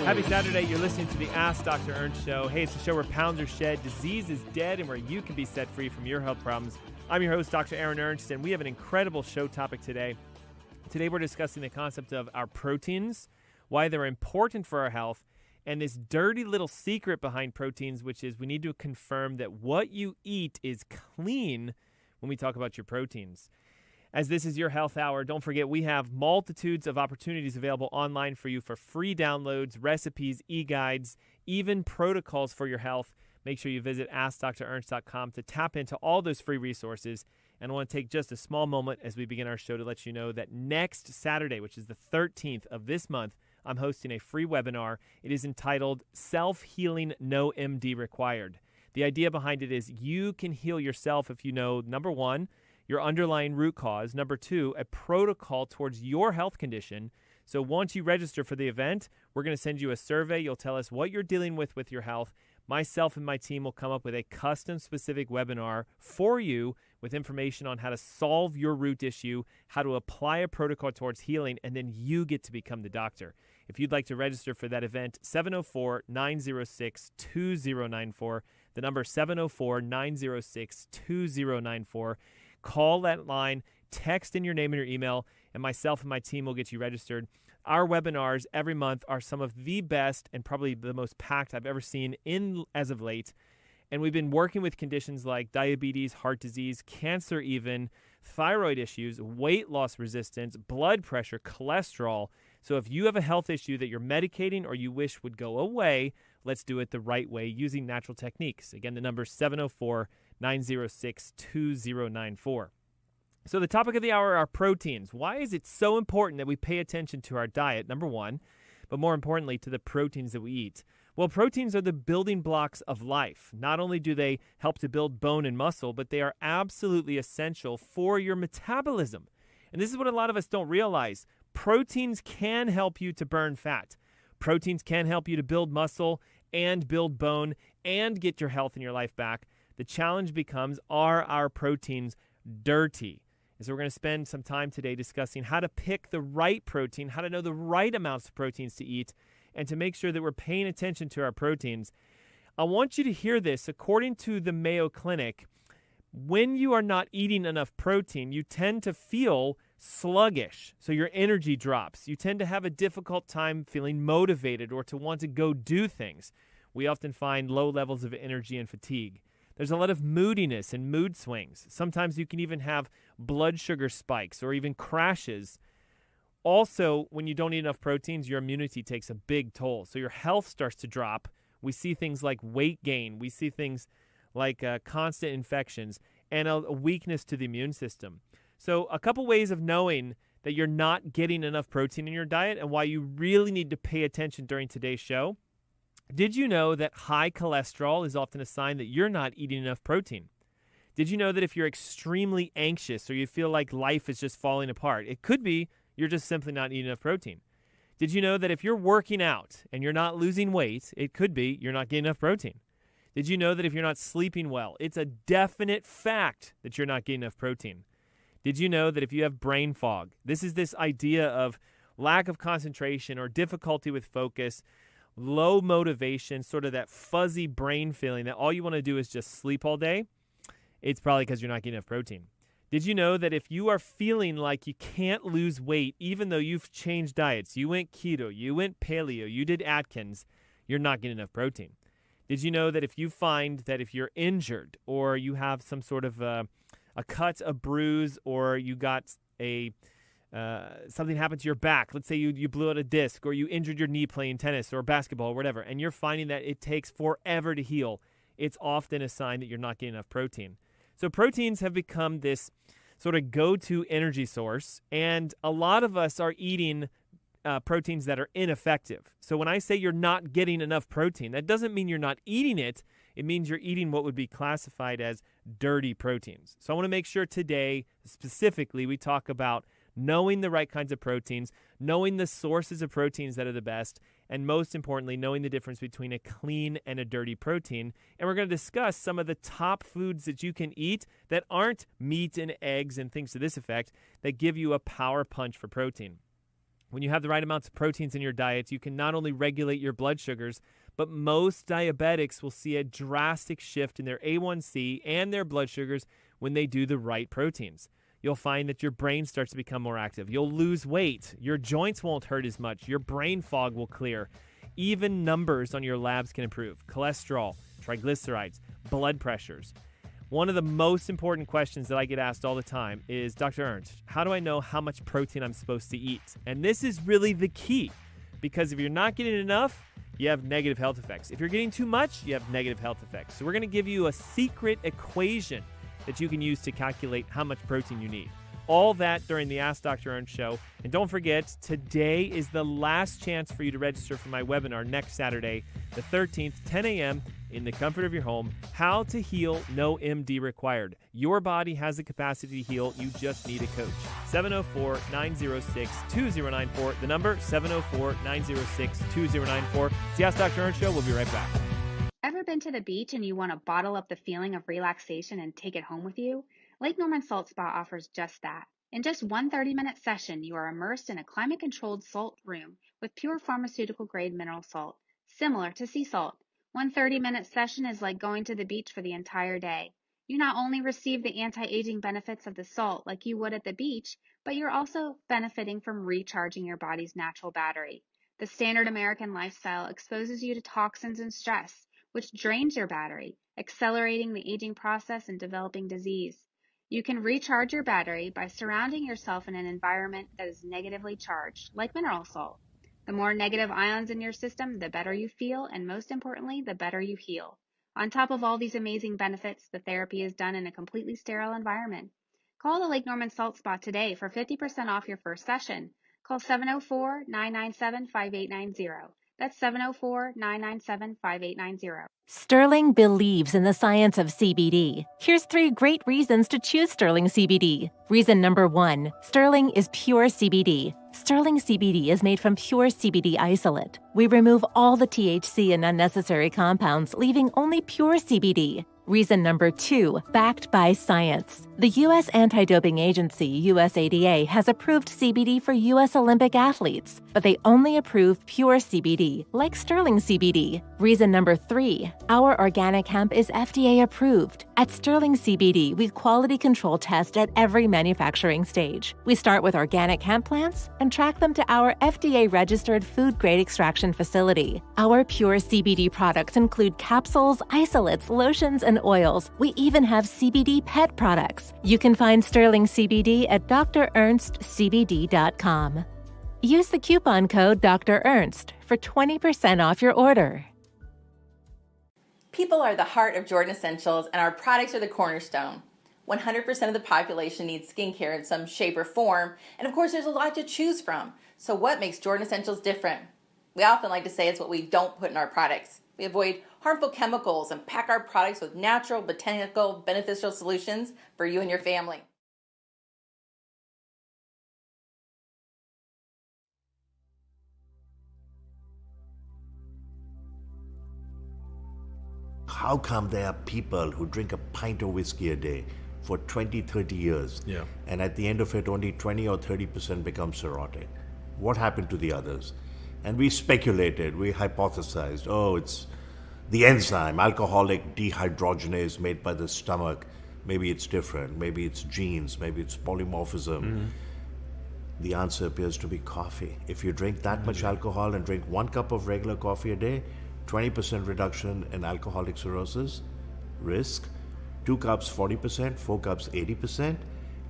Happy Saturday. You're listening to the Ask Dr. Ernst Show. Hey, it's the show where pounds are shed, disease is dead, and where you can be set free from your health problems. I'm your host, Dr. Aaron Ernst, and we have an incredible show topic today. Today we're discussing the concept of our proteins, why they're important for our health, and this dirty little secret behind proteins, which is we need to confirm that what you eat is clean when we talk about your proteins. As this is your health hour, don't forget we have multitudes of opportunities available online for you for free downloads, recipes, e-guides, even protocols for your health. Make sure you visit AskDrErnst.com to tap into all those free resources. And I want to take just a small moment as we begin our show to let you know that next Saturday, which is the 13th of this month, I'm hosting a free webinar. It is entitled Self-Healing No MD Required. The idea behind it is you can heal yourself if you know, number one, your underlying root cause. Number two, a protocol towards your health condition. So once you register for the event, we're going to send you a survey. You'll tell us what you're dealing with your health. Myself and my team will come up with a custom-specific webinar for you with information on how to solve your root issue, how to apply a protocol towards healing, and then you get to become the doctor. If you'd like to register for that event, 704-906-2094. The number 704-906-2094. Call that line, text in your name and your email, and myself and my team will get you registered. Our webinars every month are some of the best and probably the most packed I've ever seen as of late. And we've been working with conditions like diabetes, heart disease, cancer even, thyroid issues, weight loss resistance, blood pressure, cholesterol. So if you have a health issue that you're medicating or you wish would go away, let's do it the right way using natural techniques. Again, the number is 704-906-2094. So the topic of the hour are proteins. Why is it so important that we pay attention to our diet, number one, but more importantly, to the proteins that we eat? Well, proteins are the building blocks of life. Not only do they help to build bone and muscle, but they are absolutely essential for your metabolism. And this is what a lot of us don't realize. Proteins can help you to burn fat. Proteins can help you to build muscle and build bone and get your health and your life back. The challenge becomes, are our proteins dirty? And so we're going to spend some time today discussing how to pick the right protein, how to know the right amounts of proteins to eat, and to make sure that we're paying attention to our proteins. I want you to hear this. According to the Mayo Clinic, when you are not eating enough protein, you tend to feel sluggish, so your energy drops. You tend to have a difficult time feeling motivated or to want to go do things. We often find low levels of energy and fatigue. There's a lot of moodiness and mood swings. Sometimes you can even have blood sugar spikes or even crashes. Also, when you don't eat enough proteins, your immunity takes a big toll. So your health starts to drop. We see things like weight gain. We see things like constant infections and a weakness to the immune system. So a couple ways of knowing that you're not getting enough protein in your diet and why you really need to pay attention during today's show. Did you know that high cholesterol is often a sign that you're not eating enough protein? Did you know that if you're extremely anxious or you feel like life is just falling apart, it could be you're just simply not eating enough protein? Did you know that if you're working out and you're not losing weight, it could be you're not getting enough protein? Did you know that if you're not sleeping well, it's a definite fact that you're not getting enough protein? Did you know that if you have brain fog, this is this idea of lack of concentration or difficulty with focus, low motivation, sort of that fuzzy brain feeling that all you want to do is just sleep all day, it's probably because you're not getting enough protein. Did you know that if you are feeling like you can't lose weight, even though you've changed diets, you went keto, you went paleo, you did Atkins, you're not getting enough protein? Did you know that if you find that if you're injured or you have some sort of a cut, a bruise, or you got something happened to your back, let's say you blew out a disc or you injured your knee playing tennis or basketball or whatever, and you're finding that it takes forever to heal, it's often a sign that you're not getting enough protein. So proteins have become this sort of go-to energy source, and a lot of us are eating proteins that are ineffective. So when I say you're not getting enough protein, that doesn't mean you're not eating it. It means you're eating what would be classified as dirty proteins. So I want to make sure today, specifically, we talk about knowing the right kinds of proteins, knowing the sources of proteins that are the best, and most importantly, knowing the difference between a clean and a dirty protein. And we're going to discuss some of the top foods that you can eat that aren't meat and eggs and things to this effect that give you a power punch for protein. When you have the right amounts of proteins in your diet, you can not only regulate your blood sugars, but most diabetics will see a drastic shift in their A1C and their blood sugars when they do the right proteins. You'll find that your brain starts to become more active. You'll lose weight. Your joints won't hurt as much. Your brain fog will clear. Even numbers on your labs can improve. Cholesterol, triglycerides, blood pressures. One of the most important questions that I get asked all the time is, Dr. Ernst, how do I know how much protein I'm supposed to eat? And this is really the key, because if you're not getting enough, you have negative health effects. If you're getting too much, you have negative health effects. So we're going to give you a secret equation that you can use to calculate how much protein you need. All that during the Ask Dr. Ernst show. And don't forget, today is the last chance for you to register for my webinar next Saturday, the 13th, 10 a.m., in the comfort of your home. How to heal, no MD required. Your body has the capacity to heal. You just need a coach. 704-906-2094. The number, 704-906-2094. It's the Ask Dr. Ernst show. We'll be right back. Ever been to the beach and you want to bottle up the feeling of relaxation and take it home with you? Lake Norman Salt Spa offers just that. In just one 30-minute session, you are immersed in a climate-controlled salt room with pure pharmaceutical-grade mineral salt, similar to sea salt. One 30-minute session is like going to the beach for the entire day. You not only receive the anti-aging benefits of the salt like you would at the beach, but you're also benefiting from recharging your body's natural battery. The standard American lifestyle exposes you to toxins and stress, which drains your battery, accelerating the aging process and developing disease. You can recharge your battery by surrounding yourself in an environment that is negatively charged, like mineral salt. The more negative ions in your system, the better you feel, and most importantly, the better you heal. On top of all these amazing benefits, the therapy is done in a completely sterile environment. Call the Lake Norman Salt Spa today for 50% off your first session. Call 704-997-5890. That's 704-997-5890. Sterling believes in the science of CBD. Here's 3 great reasons to choose Sterling CBD. Reason number 1, Sterling is pure CBD. Sterling CBD is made from pure CBD isolate. We remove all the THC and unnecessary compounds, leaving only pure CBD. Reason number 2, backed by science. The U.S. Anti-Doping Agency, USADA, has approved CBD for U.S. Olympic athletes, but they only approve pure CBD, like Sterling CBD. Reason number 3, our organic hemp is FDA approved. At Sterling CBD, we quality control test at every manufacturing stage. We start with organic hemp plants and track them to our FDA-registered food-grade extraction facility. Our pure CBD products include capsules, isolates, lotions, and oils. We even have CBD pet products. You can find Sterling CBD at drernstscbd.com. Use the coupon code Dr. Ernst for 20% off your order. People are the heart of Jordan Essentials, and our products are the cornerstone. 100% of the population needs skincare in some shape or form, and of course there's a lot to choose from. So what makes Jordan Essentials different? We often like to say it's what we don't put in our products. We avoid harmful chemicals and pack our products with natural, botanical, beneficial solutions for you and your family. How come there are people who drink a pint of whiskey a day for 20, 30 years, and at the end of it only 20 or 30% become cirrhotic? What happened to the others? And we speculated, we hypothesized, it's the enzyme, alcoholic dehydrogenase made by the stomach. Maybe it's different, maybe it's genes, maybe it's polymorphism. Mm-hmm. The answer appears to be coffee. If you drink that much alcohol and drink 1 cup of regular coffee a day, 20% reduction in alcoholic cirrhosis risk, 2 cups 40%, 4 cups 80%.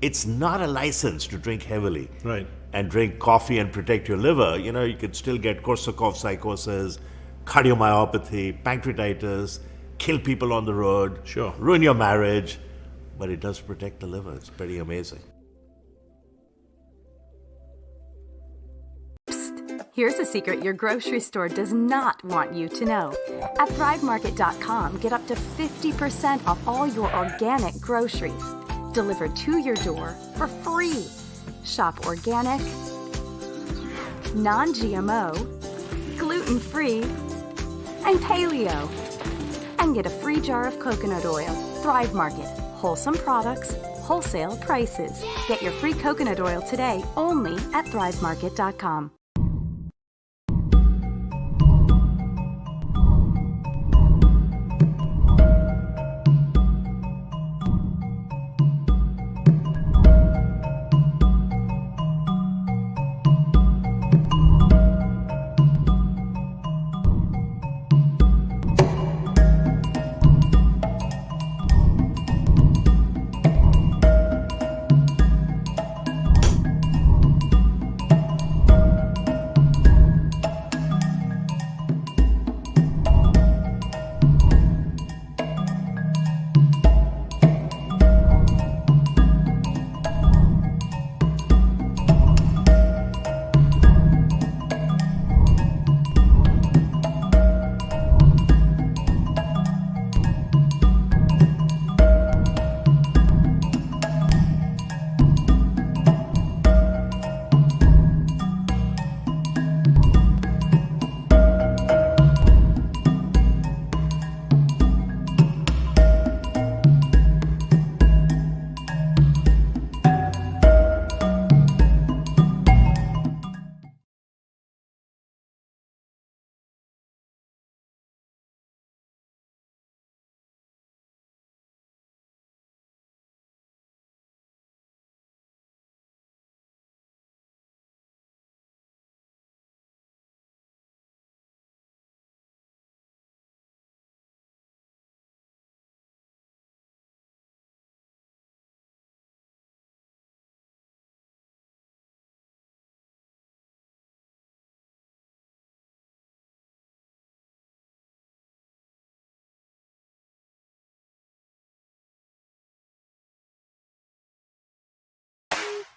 It's not a license to drink heavily. Right. And drink coffee and protect your liver. You could still get Korsakoff psychosis, cardiomyopathy, pancreatitis, kill people on the road, ruin your marriage, but it does protect the liver. It's pretty amazing. Here's a secret your grocery store does not want you to know. At ThriveMarket.com, get up to 50% off all your organic groceries, delivered to your door for free. Shop organic, non-GMO, gluten-free, and paleo. And get a free jar of coconut oil. Thrive Market. Wholesome products, wholesale prices. Get your free coconut oil today only at thrivemarket.com.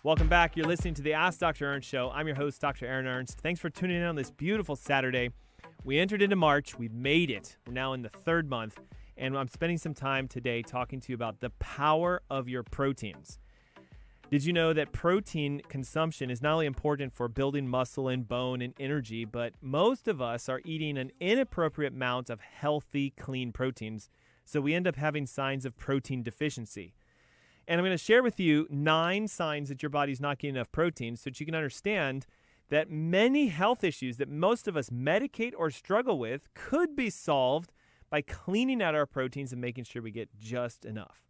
Welcome back. You're listening to the Ask Dr. Ernst Show. I'm your host, Dr. Aaron Ernst. Thanks for tuning in on this beautiful Saturday. We entered into March. We've made it. We're now in the third month, and I'm spending some time today talking to you about the power of your proteins. Did you know that protein consumption is not only important for building muscle and bone and energy, but most of us are eating an inappropriate amount of healthy, clean proteins, so we end up having signs of protein deficiency. And I'm going to share with you 9 signs that your body's not getting enough protein so that you can understand that many health issues that most of us medicate or struggle with could be solved by cleaning out our proteins and making sure we get just enough.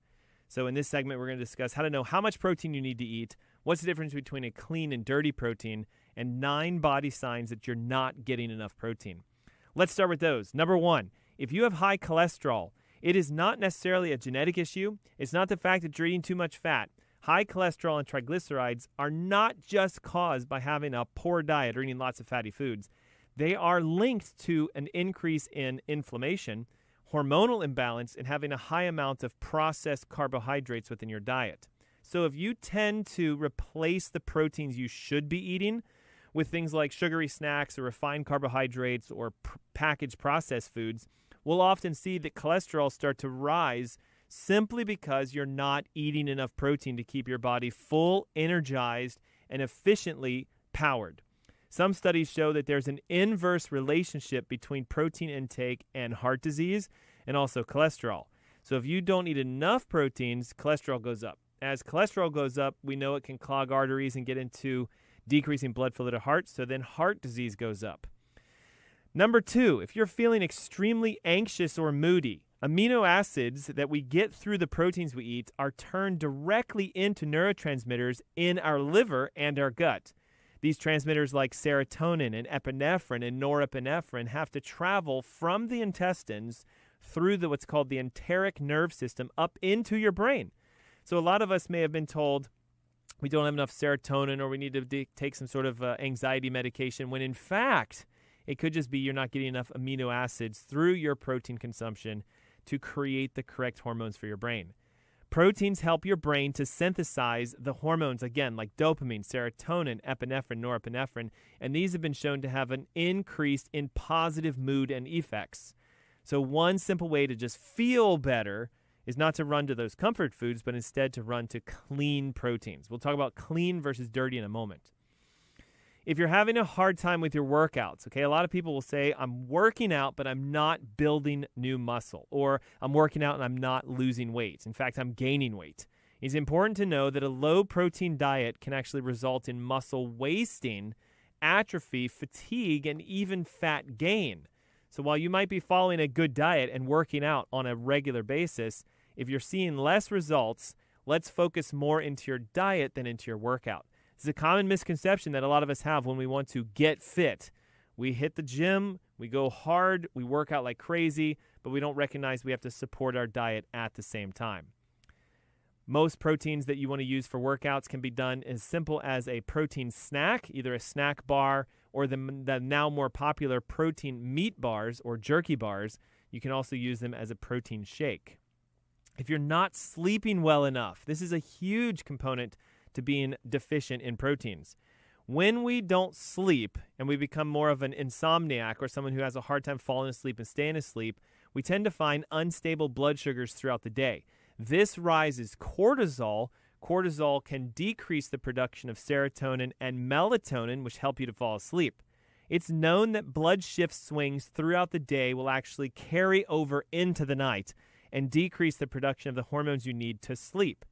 So in this segment, we're going to discuss how to know how much protein you need to eat, what's the difference between a clean and dirty protein, and 9 body signs that you're not getting enough protein. Let's start with those. Number 1, if you have high cholesterol, it is not necessarily a genetic issue. It's not the fact that you're eating too much fat. High cholesterol and triglycerides are not just caused by having a poor diet or eating lots of fatty foods. They are linked to an increase in inflammation, hormonal imbalance, and having a high amount of processed carbohydrates within your diet. So if you tend to replace the proteins you should be eating with things like sugary snacks or refined carbohydrates or packaged processed foods, we'll often see that cholesterol start to rise simply because you're not eating enough protein to keep your body full, energized, and efficiently powered. Some studies show that there's an inverse relationship between protein intake and heart disease and also cholesterol. So if you don't eat enough proteins, cholesterol goes up. As cholesterol goes up, we know it can clog arteries and get into decreasing blood flow to the heart, so then heart disease goes up. Number 2, if you're feeling extremely anxious or moody, amino acids that we get through the proteins we eat are turned directly into neurotransmitters in our liver and our gut. These transmitters like serotonin and epinephrine and norepinephrine have to travel from the intestines through what's called the enteric nerve system up into your brain. So a lot of us may have been told we don't have enough serotonin or we need to take some sort of anxiety medication, when in fact, it could just be you're not getting enough amino acids through your protein consumption to create the correct hormones for your brain. Proteins help your brain to synthesize the hormones, again, like dopamine, serotonin, epinephrine, norepinephrine, and these have been shown to have an increase in positive mood and effects. So one simple way to just feel better is not to run to those comfort foods, but instead to run to clean proteins. We'll talk about clean versus dirty in a moment. If you're having a hard time with your workouts, okay, a lot of people will say, I'm working out, but I'm not building new muscle, or I'm working out and I'm not losing weight. In fact, I'm gaining weight. It's important to know that a low-protein diet can actually result in muscle wasting, atrophy, fatigue, and even fat gain. So while you might be following a good diet and working out on a regular basis, if you're seeing less results, let's focus more into your diet than into your workout. This is a common misconception that a lot of us have when we want to get fit. We hit the gym, we go hard, we work out like crazy, but we don't recognize we have to support our diet at the same time. Most proteins that you want to use for workouts can be done as simple as a protein snack, either a snack bar or the now more popular protein meat bars or jerky bars. You can also use them as a protein shake. If you're not sleeping well enough, this is a huge component to being deficient in proteins. When we don't sleep and we become more of an insomniac or someone who has a hard time falling asleep and staying asleep, we tend to find unstable blood sugars throughout the day. This rises cortisol. Cortisol can decrease the production of serotonin and melatonin, which help you to fall asleep. It's known that blood shift swings throughout the day will actually carry over into the night and decrease the production of the hormones you need to sleep.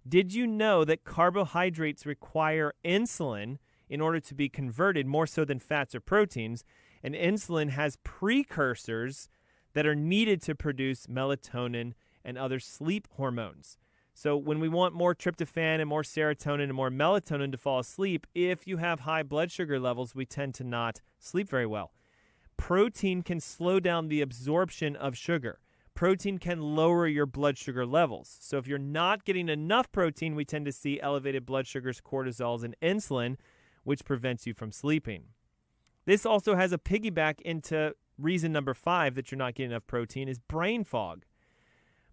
Did you know that carbohydrates require insulin in order to be converted more so than fats or proteins? And insulin has precursors that are needed to produce melatonin and other sleep hormones. So when we want more tryptophan and more serotonin and more melatonin to fall asleep, if you have high blood sugar levels, we tend to not sleep very well. Protein can slow down the absorption of sugar. Protein can lower your blood sugar levels. So if you're not getting enough protein, we tend to see elevated blood sugars, cortisols, and insulin, which prevents you from sleeping. This also has a piggyback into reason number 5 that you're not getting enough protein is brain fog.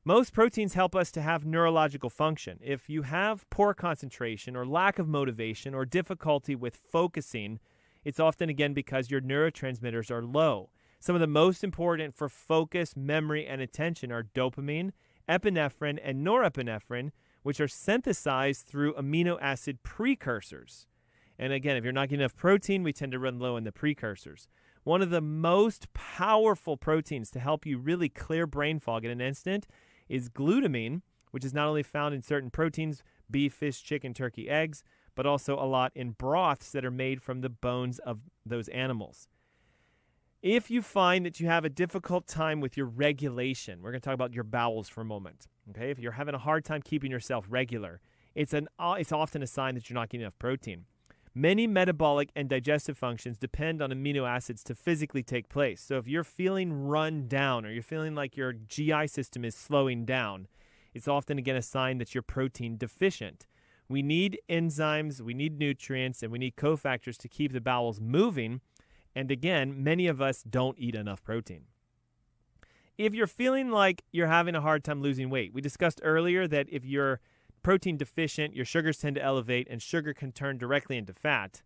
Most proteins help us to have neurological function. If you have poor concentration or lack of motivation or difficulty with focusing, it's often again because your neurotransmitters are low. Some of the most important for focus, memory, and attention are dopamine, epinephrine, and norepinephrine, which are synthesized through amino acid precursors. And again, if you're not getting enough protein, we tend to run low in the precursors. One of the most powerful proteins to help you really clear brain fog in an instant is glutamine, which is not only found in certain proteins, beef, fish, chicken, turkey, eggs, but also a lot in broths that are made from the bones of those animals. If you find that you have a difficult time with your regulation, we're going to talk about your bowels for a moment. Okay, if you're having a hard time keeping yourself regular, it's often a sign that you're not getting enough protein. Many metabolic and digestive functions depend on amino acids to physically take place. So if you're feeling run down or you're feeling like your GI system is slowing down, it's often, again, a sign that you're protein deficient. We need enzymes, we need nutrients, and we need cofactors to keep the bowels moving. And again, many of us don't eat enough protein. If you're feeling like you're having a hard time losing weight, we discussed earlier that if you're protein deficient, your sugars tend to elevate, and sugar can turn directly into fat.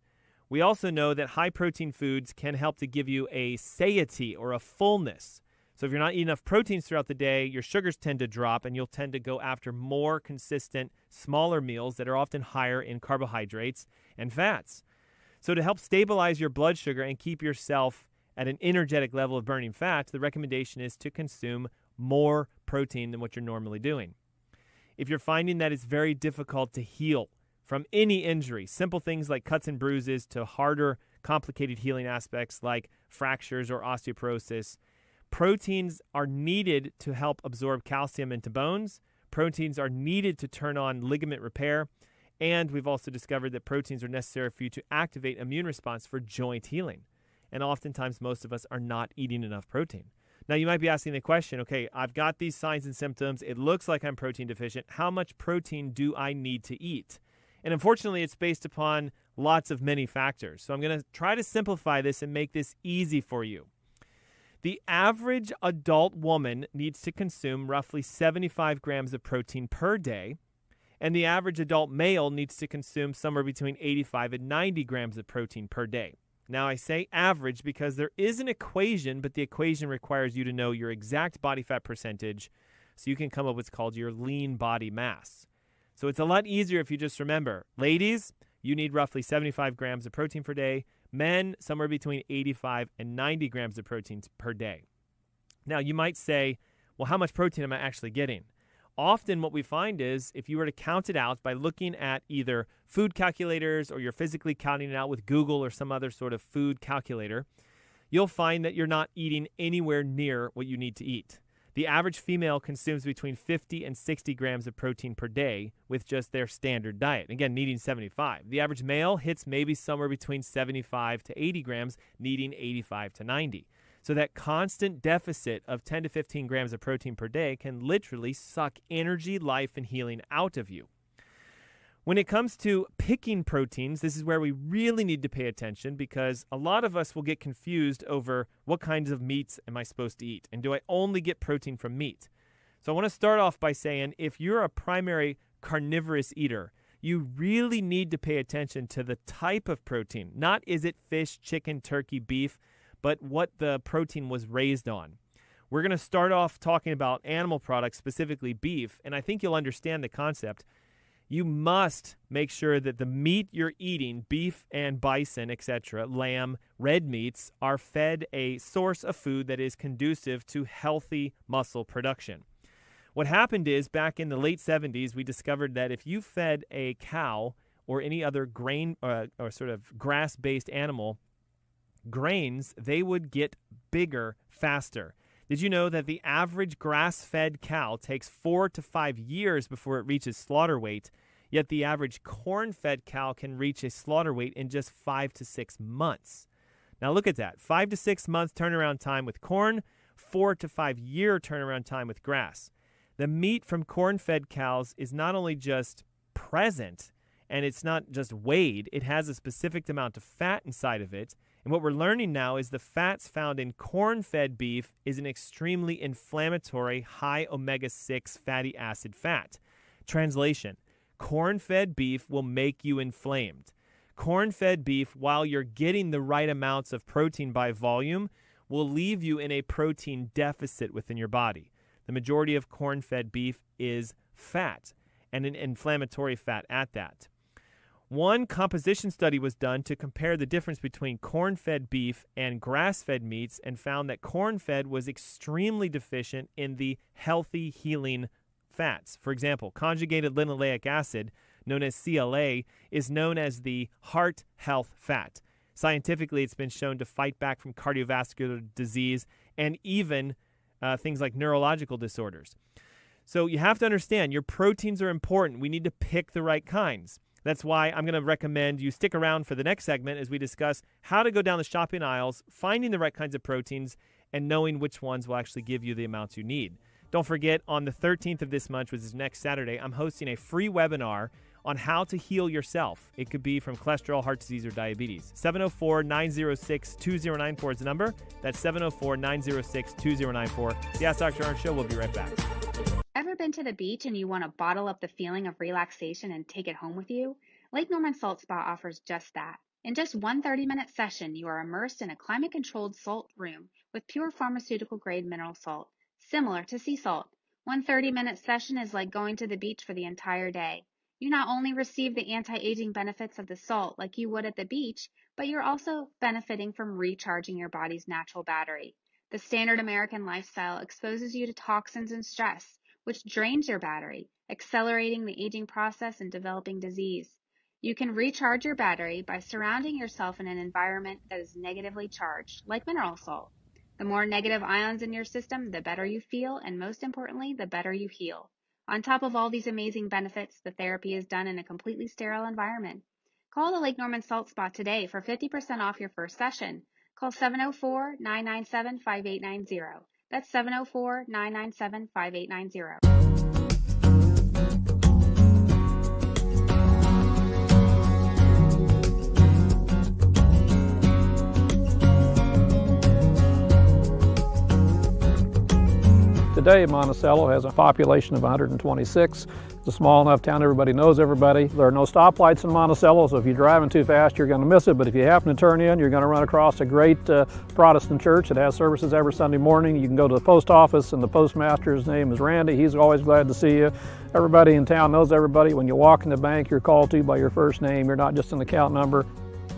We also know that high protein foods can help to give you a satiety or a fullness. So if you're not eating enough proteins throughout the day, your sugars tend to drop, and you'll tend to go after more consistent, smaller meals that are often higher in carbohydrates and fats. So to help stabilize your blood sugar and keep yourself at an energetic level of burning fat, the recommendation is to consume more protein than what you're normally doing. If you're finding that it's very difficult to heal from any injury, simple things like cuts and bruises to harder, complicated healing aspects like fractures or osteoporosis, proteins are needed to help absorb calcium into bones. Proteins are needed to turn on ligament repair. And we've also discovered that proteins are necessary for you to activate immune response for joint healing. And oftentimes, most of us are not eating enough protein. Now, you might be asking the question, okay, I've got these signs and symptoms. It looks like I'm protein deficient. How much protein do I need to eat? And unfortunately, it's based upon lots of many factors. So I'm going to try to simplify this and make this easy for you. The average adult woman needs to consume roughly 75 grams of protein per day, and the average adult male needs to consume somewhere between 85 and 90 grams of protein per day. Now, I say average because there is an equation, but the equation requires you to know your exact body fat percentage so you can come up with what's called your lean body mass. So it's a lot easier if you just remember, ladies, you need roughly 75 grams of protein per day. Men, somewhere between 85 and 90 grams of protein per day. Now, you might say, well, how much protein am I actually getting? often what we find is if you were to count it out by looking at either food calculators or you're physically counting it out with Google or some other sort of food calculator, you'll find that you're not eating anywhere near what you need to eat. The average female consumes between 50 and 60 grams of protein per day with just their standard diet. Again, needing 75. The average male hits maybe somewhere between 75 to 80 grams, needing 85 to 90. So that constant deficit of 10 to 15 grams of protein per day can literally suck energy, life, and healing out of you. When it comes to picking proteins, this is where we really need to pay attention because a lot of us will get confused over what kinds of meats am I supposed to eat, and do I only get protein from meat? So I want to start off by saying if you're a primary carnivorous eater, you really need to pay attention to the type of protein. Not is it fish, chicken, turkey, beef, but what the protein was raised on. We're going to start off talking about animal products, specifically beef, and I think you'll understand the concept. You must make sure that the meat you're eating, beef and bison, etc., lamb, red meats, are fed a source of food that is conducive to healthy muscle production. What happened is back in the late 70s, we discovered that if you fed a cow or any other grain or sort of grass-based animal grains, they would get bigger faster. Did you know that the average grass-fed cow takes 4 to 5 years before it reaches slaughter weight, yet the average corn-fed cow can reach a slaughter weight in just 5 to 6 months? Now look at that. 5 to 6 month turnaround time with corn, 4 to 5 year turnaround time with grass. The meat from corn-fed cows is not only just present, and it's not just weighed, it has a specific amount of fat inside of it. And what we're learning now is the fats found in corn-fed beef is an extremely inflammatory, high omega-6 fatty acid fat. Translation: corn-fed beef will make you inflamed. Corn-fed beef, while you're getting the right amounts of protein by volume, will leave you in a protein deficit within your body. The majority of corn-fed beef is fat, and an inflammatory fat at that. One composition study was done to compare the difference between corn-fed beef and grass-fed meats and found that corn-fed was extremely deficient in the healthy healing fats. For example, conjugated linoleic acid, known as CLA, is known as the heart health fat. Scientifically, it's been shown to fight back from cardiovascular disease and even things like neurological disorders. So you have to understand your proteins are important. We need to pick the right kinds. That's why I'm going to recommend you stick around for the next segment as we discuss how to go down the shopping aisles, finding the right kinds of proteins, and knowing which ones will actually give you the amounts you need. Don't forget, on the 13th of this month, which is next Saturday, I'm hosting a free webinar on how to heal yourself. It could be from cholesterol, heart disease, or diabetes. 704-906-2094 is the number. That's 704-906-2094. The Ask Dr. Ernst Show. We'll be right back. Ever been to the beach and you want to bottle up the feeling of relaxation and take it home with you? Lake Norman Salt Spa offers just that. In just one 30-minute session, you are immersed in a climate-controlled salt room with pure pharmaceutical-grade mineral salt, similar to sea salt. One 30-minute session is like going to the beach for the entire day. You not only receive the anti-aging benefits of the salt like you would at the beach, but you're also benefiting from recharging your body's natural battery. The standard American lifestyle exposes you to toxins and stress, which drains your battery, accelerating the aging process and developing disease. You can recharge your battery by surrounding yourself in an environment that is negatively charged, like mineral salt. The more negative ions in your system, the better you feel, and most importantly, the better you heal. On top of all these amazing benefits, the therapy is done in a completely sterile environment. Call the Lake Norman Salt Spa today for 50% off your first session. Call 704-997-5890. That's 704-997-5890. Today, Monticello has a population of 126. It's a small enough town, everybody knows everybody. There are no stoplights in Monticello, so if you're driving too fast, you're going to miss it. But if you happen to turn in, you're going to run across a great Protestant church that has services every Sunday morning. You can go to the post office, and the postmaster's name is Randy. He's always glad to see you. Everybody in town knows everybody. When you walk in the bank, you're called to by your first name. You're not just an account number.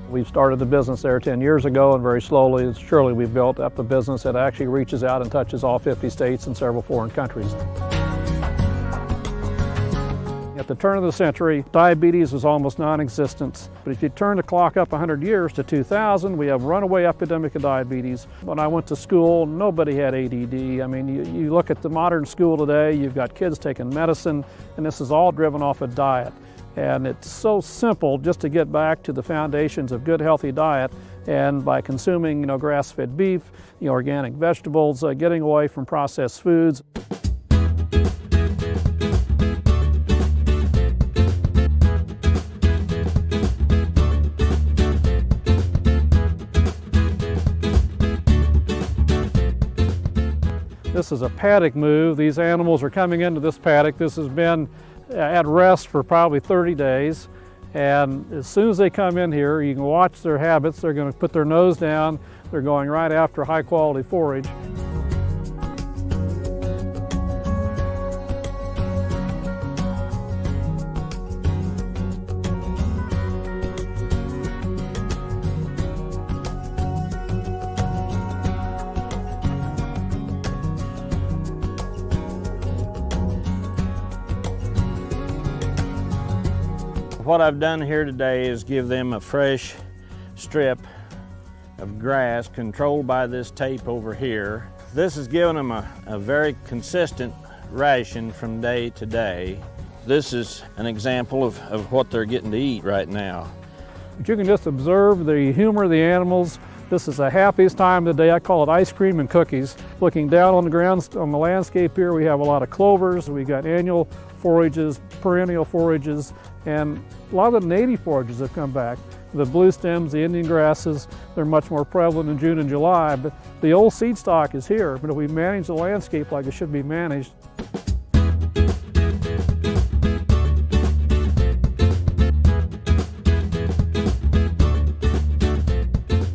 We've started the business there 10 years ago, and very slowly and surely we've built up a business that actually reaches out and touches all 50 states and several foreign countries. the turn of the century, diabetes was almost non-existent. But if you turn the clock up 100 years to 2000, we have runaway epidemic of diabetes. When I went to school, nobody had ADD. I mean, you look at the modern school today, you've got kids taking medicine, and this is all driven off a diet. And it's so simple just to get back to the foundations of good, healthy diet, and by consuming, grass-fed beef, organic vegetables, getting away from processed foods. This is a paddock move. These animals are coming into this paddock. This has been at rest for probably 30 days. And as soon as they come in here, you can watch their habits. They're going to put their nose down. They're going right after high quality forage. What I've done here today is give them a fresh strip of grass controlled by this tape over here. This has given them a very consistent ration from day to day. This is an example of what they're getting to eat right now. But you can just observe the humor of the animals. This is the happiest time of the day. I call it ice cream and cookies. Looking down on the ground, on the landscape here, we have a lot of clovers. We've got annual forages, perennial forages, and a lot of the native forages have come back. The blue stems, the Indian grasses, they're much more prevalent in June and July, but the old seed stock is here. But if we manage the landscape like it should be managed,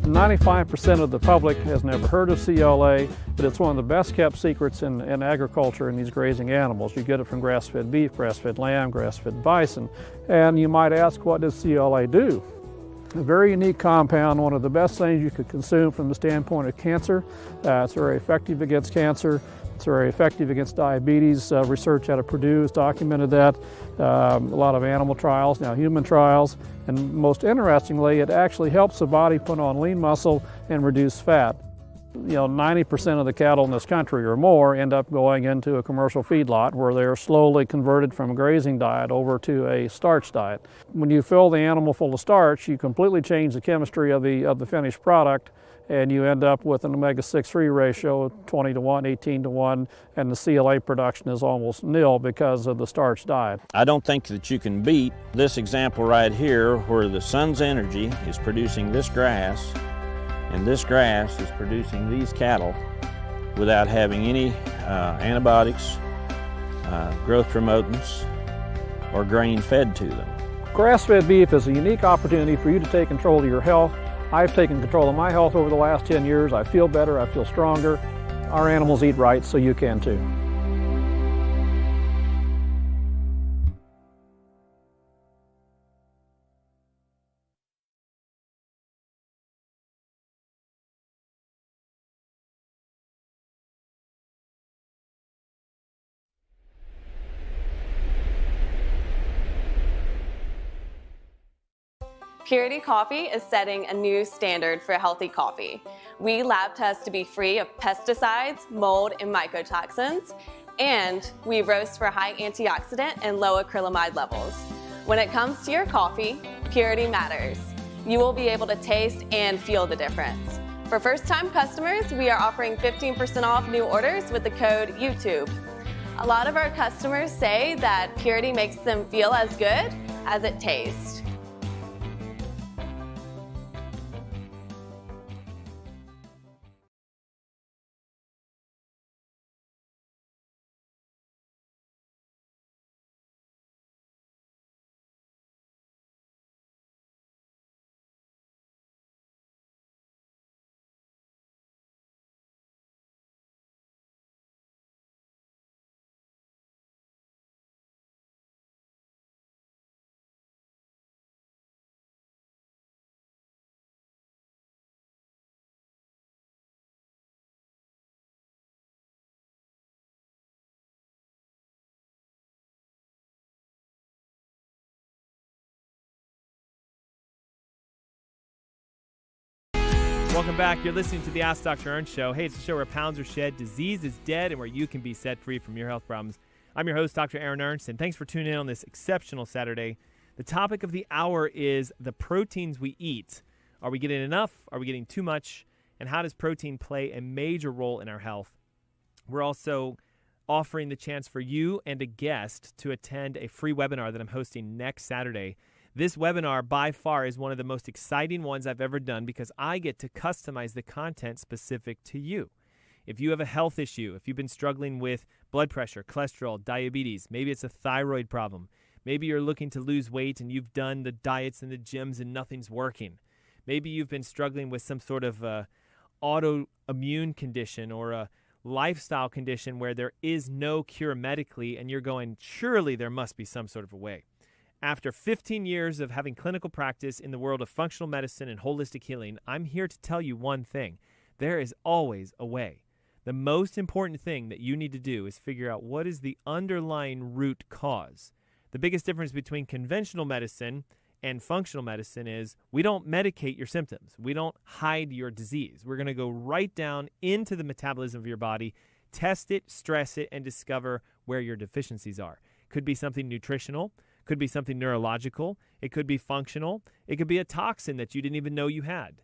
95% of the public has never heard of CLA, but it's one of the best kept secrets in agriculture in these grazing animals. You get it from grass-fed beef, grass-fed lamb, grass-fed bison. And you might ask, what does CLA do? A very unique compound, one of the best things you could consume from the standpoint of cancer. It's very effective against cancer. It's very effective against diabetes. Research out of Purdue has documented that. A lot of animal trials, now human trials. And most interestingly, it actually helps the body put on lean muscle and reduce fat. 90% of the cattle in this country or more end up going into a commercial feedlot where they're slowly converted from a grazing diet over to a starch diet. When you fill the animal full of starch, you completely change the chemistry of the finished product, and you end up with an omega-6-3 ratio 20-1, 18-1, and the CLA production is almost nil because of the starch diet. I don't think that you can beat this example right here where the sun's energy is producing this grass, and this grass is producing these cattle without having any antibiotics, growth promotants, or grain fed to them. Grass-fed beef is a unique opportunity for you to take control of your health. I've taken control of my health over the last 10 years. I feel better, I feel stronger. Our animals eat right, so you can too. Purity Coffee is setting a new standard for healthy coffee. We lab test to be free of pesticides, mold, and mycotoxins, and we roast for high antioxidant and low acrylamide levels. When it comes to your coffee, purity matters. You will be able to taste and feel the difference. For first-time customers, we are offering 15% off new orders with the code YouTube. A lot of our customers say that purity makes them feel as good as it tastes. Welcome back. You're listening to the Ask Dr. Ernst Show. Hey, it's a show where pounds are shed, disease is dead, and where you can be set free from your health problems. I'm your host, Dr. Aaron Ernst, and thanks for tuning in on this exceptional Saturday. The topic of the hour is the proteins we eat. Are we getting enough? Are we getting too much? And how does protein play a major role in our health? We're also offering the chance for you and a guest to attend a free webinar that I'm hosting next Saturday. This webinar, by far, is one of the most exciting ones I've ever done because I get to customize the content specific to you. If you have a health issue, if you've been struggling with blood pressure, cholesterol, diabetes, maybe it's a thyroid problem, maybe you're looking to lose weight and you've done the diets and the gyms and nothing's working. Maybe you've been struggling with some sort of autoimmune condition or a lifestyle condition where there is no cure medically and you're going, surely there must be some sort of a way. After 15 years of having clinical practice in the world of functional medicine and holistic healing, I'm here to tell you one thing. There is always a way. The most important thing that you need to do is figure out what is the underlying root cause. The biggest difference between conventional medicine and functional medicine is we don't medicate your symptoms. We don't hide your disease. We're going to go right down into the metabolism of your body, test it, stress it, and discover where your deficiencies are. Could be something nutritional. Could be something neurological. It could be functional. It could be a toxin that you didn't even know you had.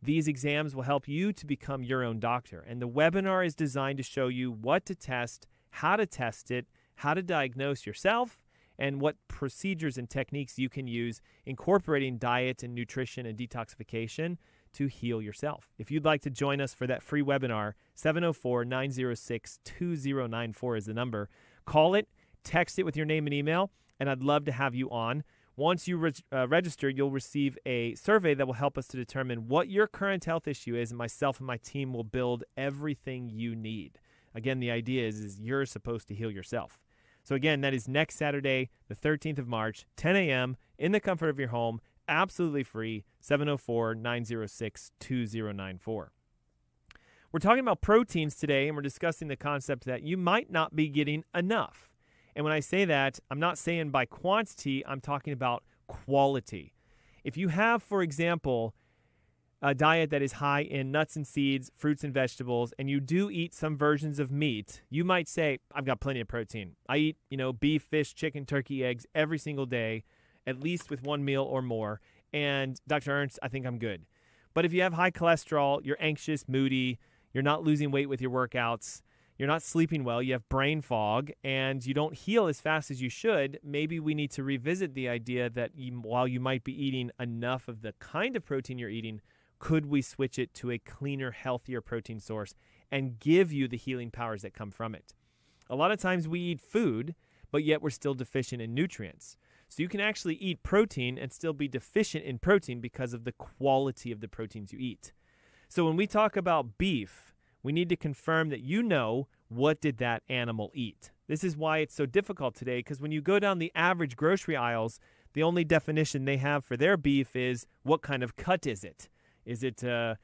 These exams will help you to become your own doctor. And the webinar is designed to show you what to test, how to test it, how to diagnose yourself, and what procedures and techniques you can use incorporating diet and nutrition and detoxification to heal yourself. If you'd like to join us for that free webinar, 704-906-2094 is the number. Call it, text it with your name and email, and I'd love to have you on. Once you register, you'll receive a survey that will help us to determine what your current health issue is, and myself and my team will build everything you need. Again, the idea is you're supposed to heal yourself. So again, that is next Saturday, the 13th of March, 10 a.m., in the comfort of your home, absolutely free, 704-906-2094. We're talking about proteins today, and we're discussing the concept that you might not be getting enough. And when I say that, I'm not saying by quantity, I'm talking about quality. If you have, for example, a diet that is high in nuts and seeds, fruits and vegetables, and you do eat some versions of meat, you might say, I've got plenty of protein. I eat, beef, fish, chicken, turkey, eggs every single day, at least with one meal or more. And Dr. Ernst, I think I'm good. But if you have high cholesterol, you're anxious, moody, you're not losing weight with your workouts, you're not sleeping well, you have brain fog, and you don't heal as fast as you should, maybe we need to revisit the idea that while you might be eating enough of the kind of protein you're eating, could we switch it to a cleaner, healthier protein source and give you the healing powers that come from it? A lot of times we eat food, but yet we're still deficient in nutrients. So you can actually eat protein and still be deficient in protein because of the quality of the proteins you eat. So when we talk about beef, we need to confirm that what did that animal eat. This is why it's so difficult today, because when you go down the average grocery aisles, the only definition they have for their beef is what kind of cut is it? Is it a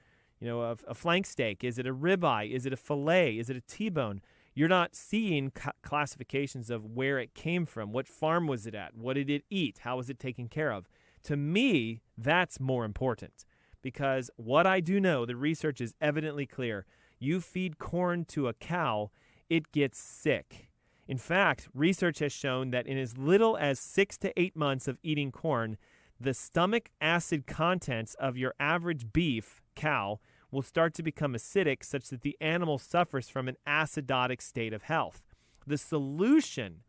flank steak? Is it a ribeye? Is it a fillet? Is it a T-bone? You're not seeing classifications of where it came from. What farm was it at? What did it eat? How was it taken care of? To me, that's more important, because what I do know, the research is evidently clear. You feed corn to a cow, it gets sick. In fact, research has shown that in as little as 6 to 8 months of eating corn, the stomach acid contents of your average beef cow will start to become acidic, such that the animal suffers from an acidotic state of health. The solution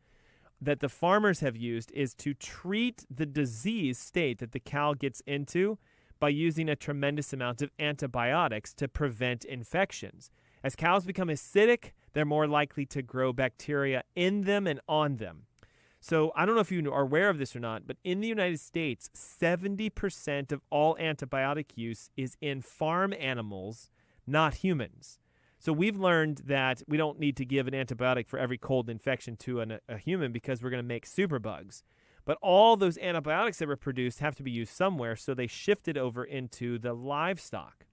that the farmers have used is to treat the disease state that the cow gets into by using a tremendous amount of antibiotics to prevent infections. As cows become acidic, they're more likely to grow bacteria in them and on them. So I don't know if you are aware of this or not, but in the United States, 70% of all antibiotic use is in farm animals, not humans. So we've learned that we don't need to give an antibiotic for every cold infection to a human because we're going to make superbugs. But all those antibiotics that were produced have to be used somewhere, so they shifted over into the livestock.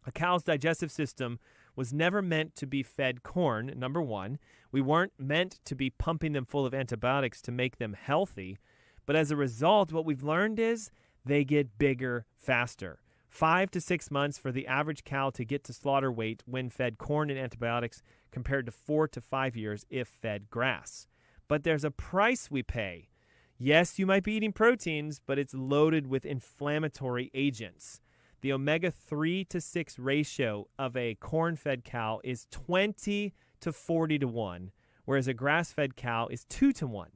A cow's digestive system was never meant to be fed corn, number one. We weren't meant to be pumping them full of antibiotics to make them healthy. But as a result, what we've learned is they get bigger faster. 5 to 6 months for the average cow to get to slaughter weight when fed corn and antibiotics, compared to 4 to 5 years if fed grass. But there's a price we pay. Yes, you might be eating proteins, but it's loaded with inflammatory agents. The omega-3 to 6 ratio of a corn-fed cow is 20 to 40 to 1, whereas a grass-fed cow is 2 to 1.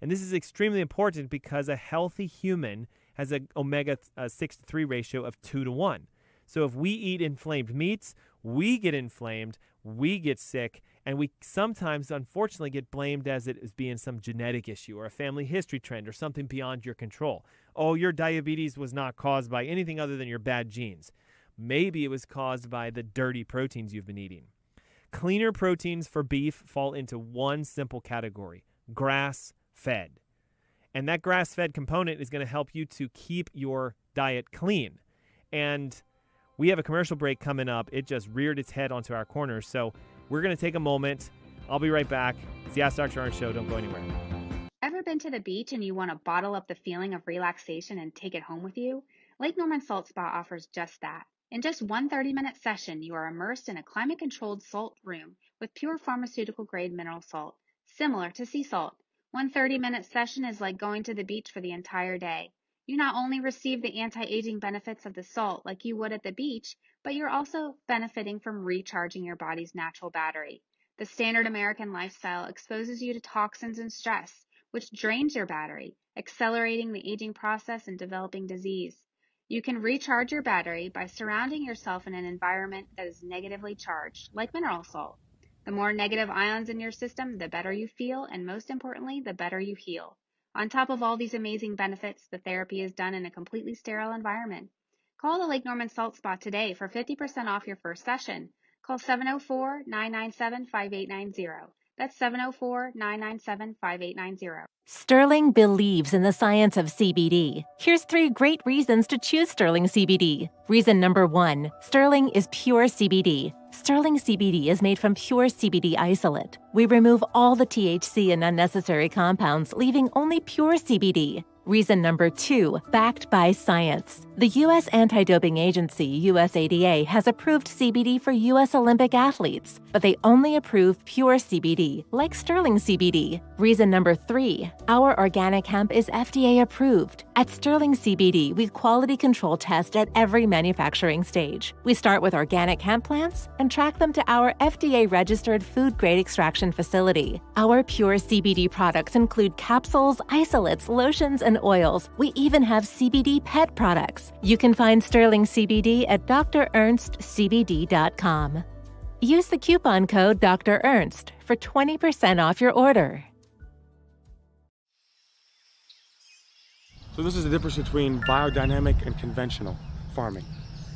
And this is extremely important because a healthy human has an omega-6 to 3 ratio of 2 to 1. So if we eat inflamed meats, we get inflamed, we get sick, and we sometimes, unfortunately, get blamed as it is being some genetic issue or a family history trend or something beyond your control. Oh, your diabetes was not caused by anything other than your bad genes. Maybe it was caused by the dirty proteins you've been eating. Cleaner proteins for beef fall into one simple category: grass-fed. And that grass-fed component is going to help you to keep your diet clean. And we have a commercial break coming up. It just reared its head onto our corner. So we're going to take a moment. I'll be right back. It's the Ask Dr. Ernst Show. Don't go anywhere. Ever been to the beach and you want to bottle up the feeling of relaxation and take it home with you? Lake Norman Salt Spa offers just that. In just one 30-minute session, you are immersed in a climate-controlled salt room with pure pharmaceutical-grade mineral salt, similar to sea salt. One 30-minute session is like going to the beach for the entire day. You not only receive the anti-aging benefits of the salt like you would at the beach, but you're also benefiting from recharging your body's natural battery. The standard American lifestyle exposes you to toxins and stress, which drains your battery, accelerating the aging process and developing disease. You can recharge your battery by surrounding yourself in an environment that is negatively charged, like mineral salt. The more negative ions in your system, the better you feel, and most importantly, the better you heal. On top of all these amazing benefits, the therapy is done in a completely sterile environment. Call the Lake Norman Salt Spa today for 50% off your first session. Call 704-997-5890. That's 704-997-5890. Sterling believes in the science of CBD. Here's 3 great reasons to choose Sterling CBD. Reason number 1, Sterling is pure CBD. Sterling CBD is made from pure CBD isolate. We remove all the THC and unnecessary compounds, leaving only pure CBD. Reason number 2, backed by science. The U.S. Anti-Doping Agency, USADA, has approved CBD for U.S. Olympic athletes, but they only approve pure CBD, like Sterling CBD. Reason number 3, our organic hemp is FDA approved. At Sterling CBD, we quality control test at every manufacturing stage. We start with organic hemp plants and track them to our FDA-registered food-grade extraction facility. Our pure CBD products include capsules, isolates, lotions, and oils. We even have CBD pet products. You can find Sterling CBD at drernstscbd.com. Use the coupon code Dr. Ernst for 20% off your order. So this is the difference between biodynamic and conventional farming.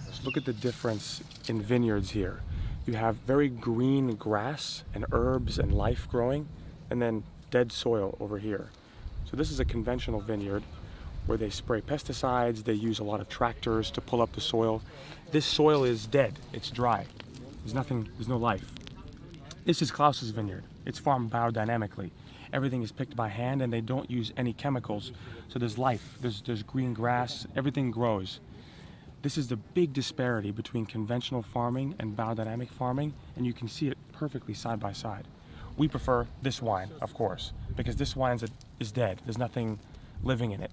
Let's look at the difference in vineyards here. You have very green grass and herbs and life growing, and then dead soil over here. So this is a conventional vineyard where they spray pesticides, they use a lot of tractors to pull up the soil. This soil is dead, it's dry. There's no life. This is Klaus's vineyard. It's farmed biodynamically. Everything is picked by hand and they don't use any chemicals. So there's life, there's green grass, everything grows. This is the big disparity between conventional farming and biodynamic farming, and you can see it perfectly side by side. We prefer this wine, of course, because this wine is dead. There's nothing living in it.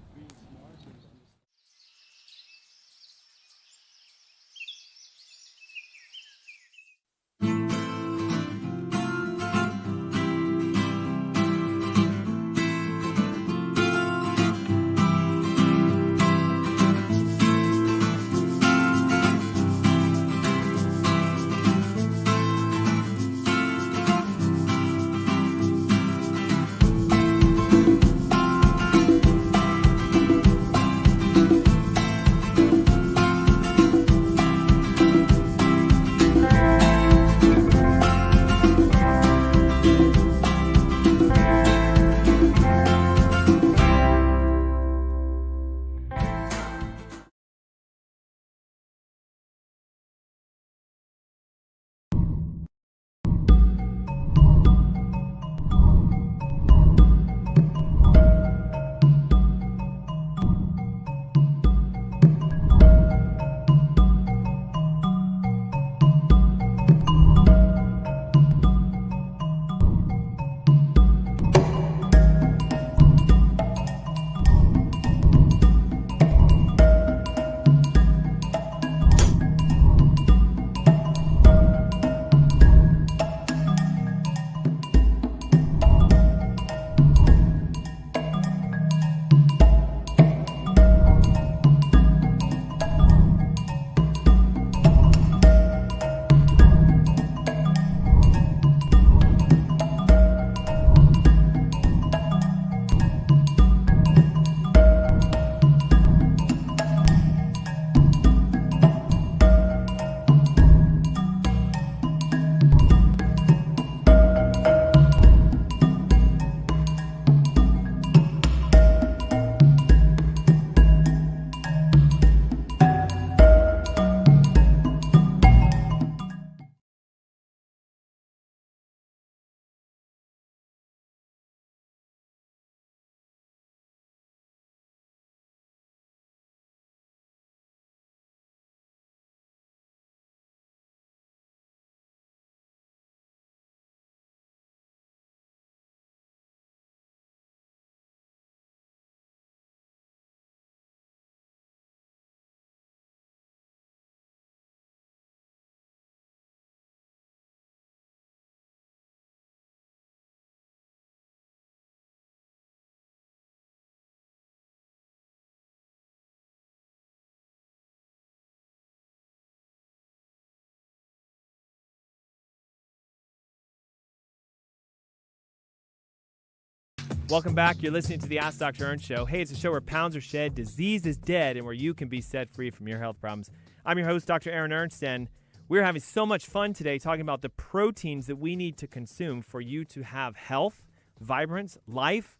Welcome back. You're listening to the Ask Dr. Ernst Show. Hey, it's a show where pounds are shed, disease is dead, and where you can be set free from your health problems. I'm your host, Dr. Aaron Ernst, and we're having so much fun today talking about the proteins that we need to consume for you to have health, vibrance, life,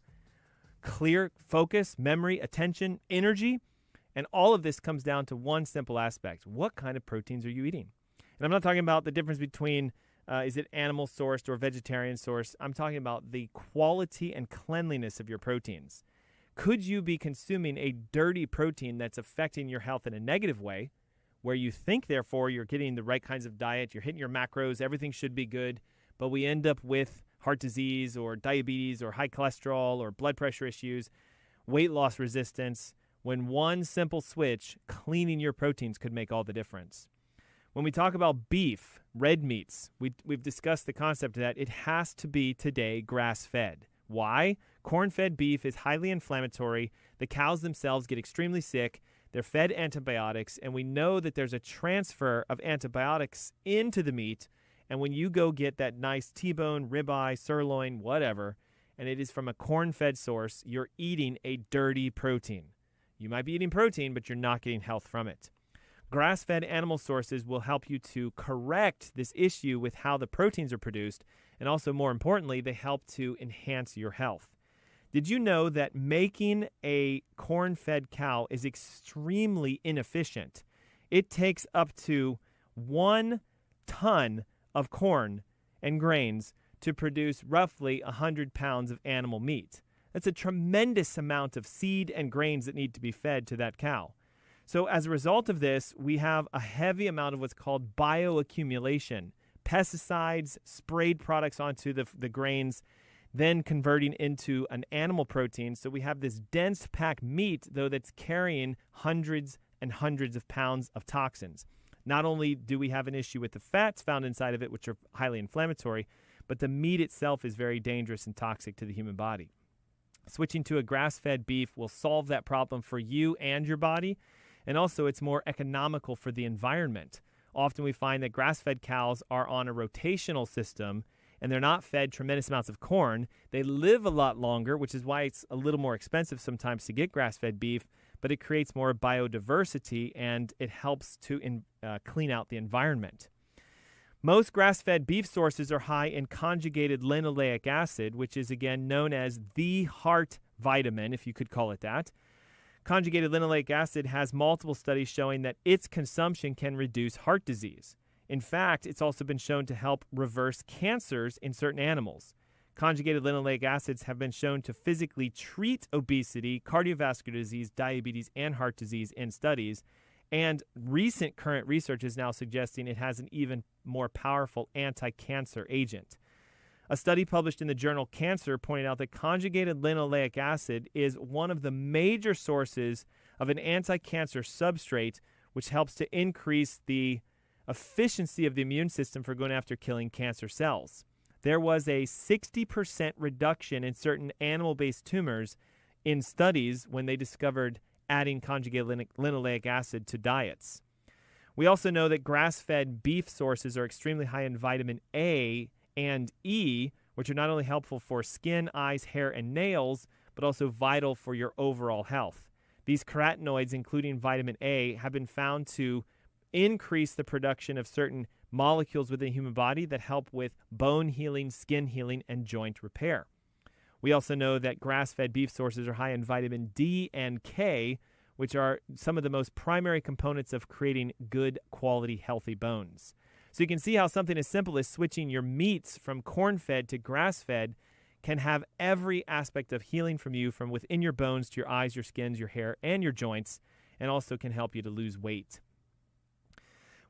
clear focus, memory, attention, energy. And all of this comes down to one simple aspect. What kind of proteins are you eating? And I'm not talking about the difference between is it animal sourced or vegetarian sourced? I'm talking about the quality and cleanliness of your proteins. Could you be consuming a dirty protein that's affecting your health in a negative way, where you think, therefore, you're getting the right kinds of diet, you're hitting your macros, everything should be good, but we end up with heart disease or diabetes or high cholesterol or blood pressure issues, weight loss resistance, when one simple switch, cleaning your proteins, could make all the difference. When we talk about beef, red meats, we've discussed the concept that it has to be today grass-fed. Why? Corn-fed beef is highly inflammatory. The cows themselves get extremely sick. They're fed antibiotics, and we know that there's a transfer of antibiotics into the meat. And when you go get that nice T-bone, ribeye, sirloin, whatever, and it is from a corn-fed source, you're eating a dirty protein. You might be eating protein, but you're not getting health from it. Grass-fed animal sources will help you to correct this issue with how the proteins are produced, and also, more importantly, they help to enhance your health. Did you know that making a corn-fed cow is extremely inefficient? It takes up to 1 ton of corn and grains to produce roughly 100 pounds of animal meat. That's a tremendous amount of seed and grains that need to be fed to that cow. So as a result of this, we have a heavy amount of what's called bioaccumulation, pesticides, sprayed products onto the grains, then converting into an animal protein. So we have this dense packed meat, though, that's carrying hundreds and hundreds of pounds of toxins. Not only do we have an issue with the fats found inside of it, which are highly inflammatory, but the meat itself is very dangerous and toxic to the human body. Switching to a grass-fed beef will solve that problem for you and your body. And also, it's more economical for the environment. Often we find that grass-fed cows are on a rotational system, and they're not fed tremendous amounts of corn. They live a lot longer, which is why it's a little more expensive sometimes to get grass-fed beef, but it creates more biodiversity, and it helps to clean out the environment. Most grass-fed beef sources are high in conjugated linoleic acid, which is, again, known as the heart vitamin, if you could call it that. Conjugated linoleic acid has multiple studies showing that its consumption can reduce heart disease. In fact, it's also been shown to help reverse cancers in certain animals. Conjugated linoleic acids have been shown to physically treat obesity, cardiovascular disease, diabetes, and heart disease in studies. And recent current research is now suggesting it has an even more powerful anti-cancer agent. A study published in the journal Cancer pointed out that conjugated linoleic acid is one of the major sources of an anti-cancer substrate, which helps to increase the efficiency of the immune system for going after killing cancer cells. There was a 60% reduction in certain animal-based tumors in studies when they discovered adding conjugated linoleic acid to diets. We also know that grass-fed beef sources are extremely high in vitamin A and E, which are not only helpful for skin, eyes, hair, and nails, but also vital for your overall health. These carotenoids, including vitamin A, have been found to increase the production of certain molecules within the human body that help with bone healing, skin healing, and joint repair. We also know that grass-fed beef sources are high in vitamin D and K, which are some of the most primary components of creating good quality, healthy bones. So you can see how something as simple as switching your meats from corn-fed to grass-fed can have every aspect of healing from you, from within your bones to your eyes, your skins, your hair, and your joints, and also can help you to lose weight.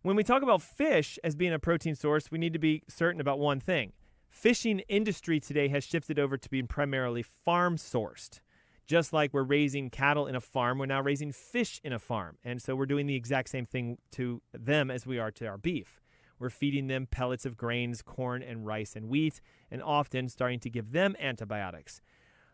When we talk about fish as being a protein source, we need to be certain about one thing. Fishing industry today has shifted over to being primarily farm-sourced. Just like we're raising cattle in a farm, we're now raising fish in a farm. And so we're doing the exact same thing to them as we are to our beef. We're feeding them pellets of grains, corn, and rice and wheat, and often starting to give them antibiotics.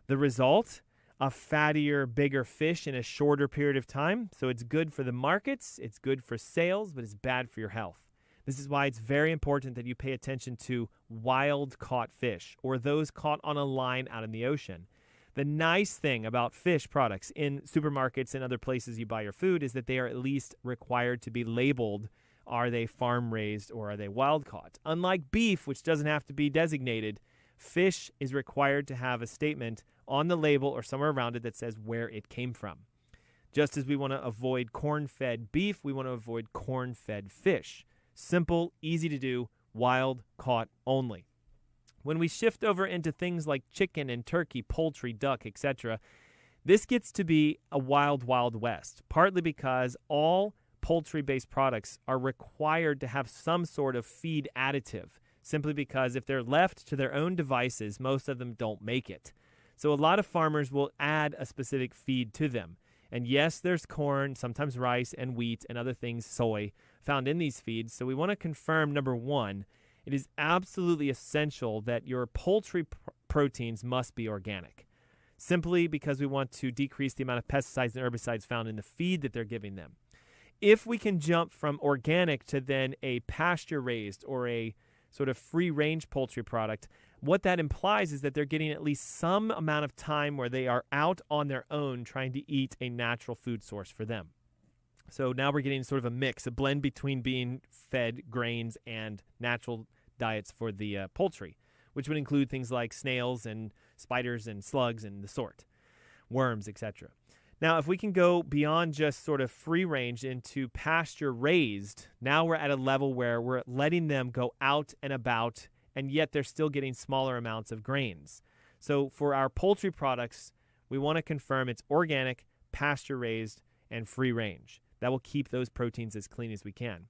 The result? A fattier, bigger fish in a shorter period of time. So it's good for the markets, it's good for sales, but it's bad for your health. This is why it's very important that you pay attention to wild-caught fish, or those caught on a line out in the ocean. The nice thing about fish products in supermarkets and other places you buy your food is that they are at least required to be labeled. Are they farm-raised or are they wild-caught? Unlike beef, which doesn't have to be designated, fish is required to have a statement on the label or somewhere around it that says where it came from. Just as we want to avoid corn-fed beef, we want to avoid corn-fed fish. Simple, easy to do, wild-caught only. When we shift over into things like chicken and turkey, poultry, duck, etc., this gets to be a wild, wild west, partly because all poultry-based products are required to have some sort of feed additive, simply because if they're left to their own devices, most of them don't make it. So a lot of farmers will add a specific feed to them. And yes, there's corn, sometimes rice and wheat and other things, soy, found in these feeds. So we want to confirm, number one, it is absolutely essential that your poultry proteins must be organic, simply because we want to decrease the amount of pesticides and herbicides found in the feed that they're giving them. If we can jump from organic to then a pasture-raised or a sort of free-range poultry product, what that implies is that they're getting at least some amount of time where they are out on their own trying to eat a natural food source for them. So now we're getting sort of a mix, a blend between being fed grains and natural diets for the poultry, which would include things like snails and spiders and slugs and the sort, worms, etc. Now, if we can go beyond just sort of free range into pasture raised, now we're at a level where we're letting them go out and about, and yet they're still getting smaller amounts of grains. So for our poultry products, we want to confirm it's organic, pasture raised, and free range. That will keep those proteins as clean as we can.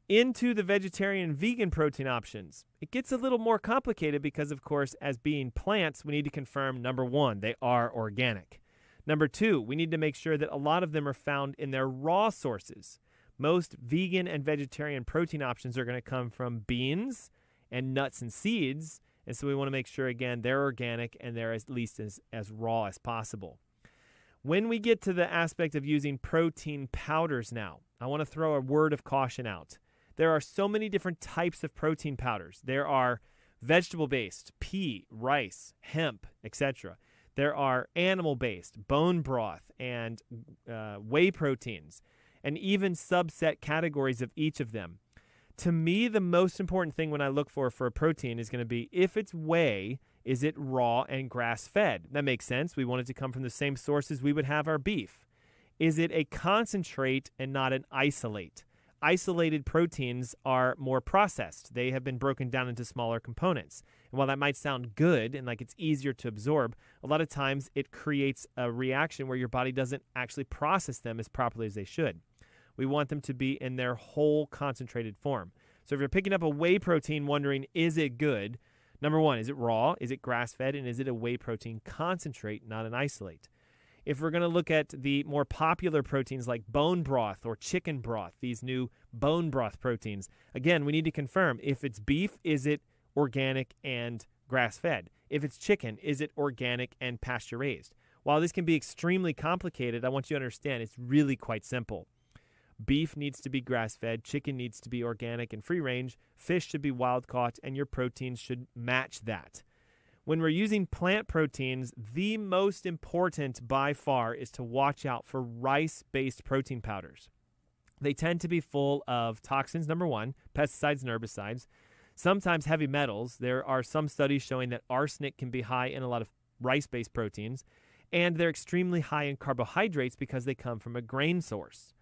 Into the vegetarian and vegan protein options, it gets a little more complicated because, of course, as being plants, we need to confirm, number one, they are organic. Number two, we need to make sure that a lot of them are found in their raw sources. Most vegan and vegetarian protein options are going to come from beans and nuts and seeds, and so we want to make sure, again, they're organic and they're at least as raw as possible. When we get to the aspect of using protein powders now, I want to throw a word of caution out. There are so many different types of protein powders. There are vegetable-based, pea, rice, hemp, etc. There are animal-based, bone broth, and whey proteins, and even subset categories of each of them. To me, the most important thing when I look for a protein is going to be, if it's whey, is it raw and grass-fed? That makes sense. We want it to come from the same sources we would have our beef. Is it a concentrate and not an isolate? Isolated proteins are more processed. They have been broken down into smaller components. And while that might sound good and like it's easier to absorb, a lot of times it creates a reaction where your body doesn't actually process them as properly as they should. We want them to be in their whole concentrated form. So if you're picking up a whey protein wondering, is it good? Number one, is it raw? Is it grass-fed? And is it a whey protein concentrate, not an isolate? If we're going to look at the more popular proteins like bone broth or chicken broth, these new bone broth proteins, again, we need to confirm, if it's beef, is it organic and grass-fed? If it's chicken, is it organic and pasture-raised? While this can be extremely complicated, I want you to understand it's really quite simple. Beef needs to be grass-fed, chicken needs to be organic and free-range, fish should be wild-caught, and your proteins should match that. When we're using plant proteins, the most important by far is to watch out for rice-based protein powders. They tend to be full of toxins, number one, pesticides and herbicides, sometimes heavy metals. There are some studies showing that arsenic can be high in a lot of rice-based proteins, and they're extremely high in carbohydrates because they come from a grain source.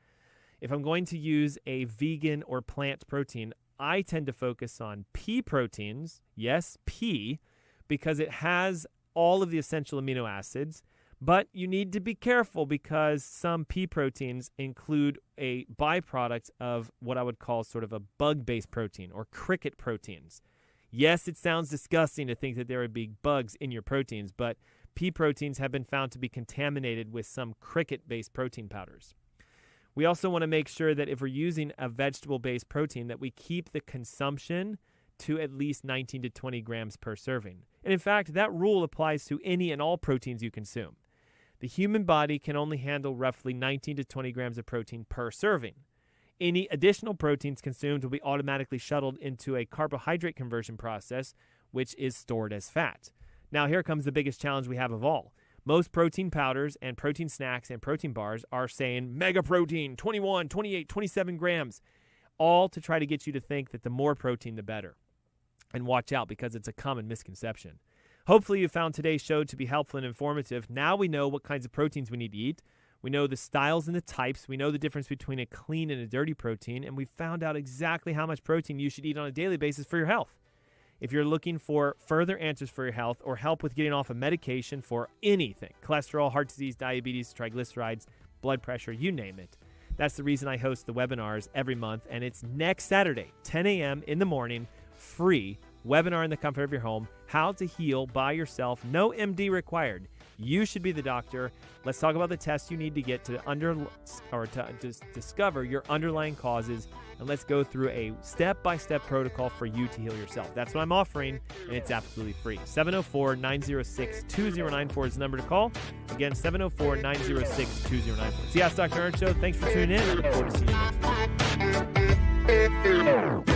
If I'm going to use a vegan or plant protein, I tend to focus on pea proteins, yes, pea, because it has all of the essential amino acids, but you need to be careful because some pea proteins include a byproduct of what I would call sort of a bug-based protein or cricket proteins. Yes, it sounds disgusting to think that there would be bugs in your proteins, but pea proteins have been found to be contaminated with some cricket-based protein powders. We also want to make sure that if we're using a vegetable-based protein, that we keep the consumption to at least 19 to 20 grams per serving. And in fact, that rule applies to any and all proteins you consume. The human body can only handle roughly 19 to 20 grams of protein per serving. Any additional proteins consumed will be automatically shuttled into a carbohydrate conversion process, which is stored as fat. Now, here comes the biggest challenge we have of all. Most protein powders and protein snacks and protein bars are saying mega protein, 21, 28, 27 grams, all to try to get you to think that the more protein, the better. And watch out, because it's a common misconception. Hopefully you found today's show to be helpful and informative. Now we know what kinds of proteins we need to eat. We know the styles and the types. We know the difference between a clean and a dirty protein. And we found out exactly how much protein you should eat on a daily basis for your health. If you're looking for further answers for your health or help with getting off a medication for anything, cholesterol, heart disease, diabetes, triglycerides, blood pressure, you name it, that's the reason I host the webinars every month. And it's next Saturday, 10 a.m. in the morning, free webinar in the comfort of your home, how to heal by yourself, no MD required. You should be the doctor. Let's talk about the tests you need to get to discover your underlying causes, and let's go through a step-by-step protocol for you to heal yourself. That's what I'm offering, and it's absolutely free. 704-906-2094 is the number to call. Again, 704-906-2094. It's the Ask Dr. Ernst Show. Thanks for tuning in. I look forward to seeing you next week.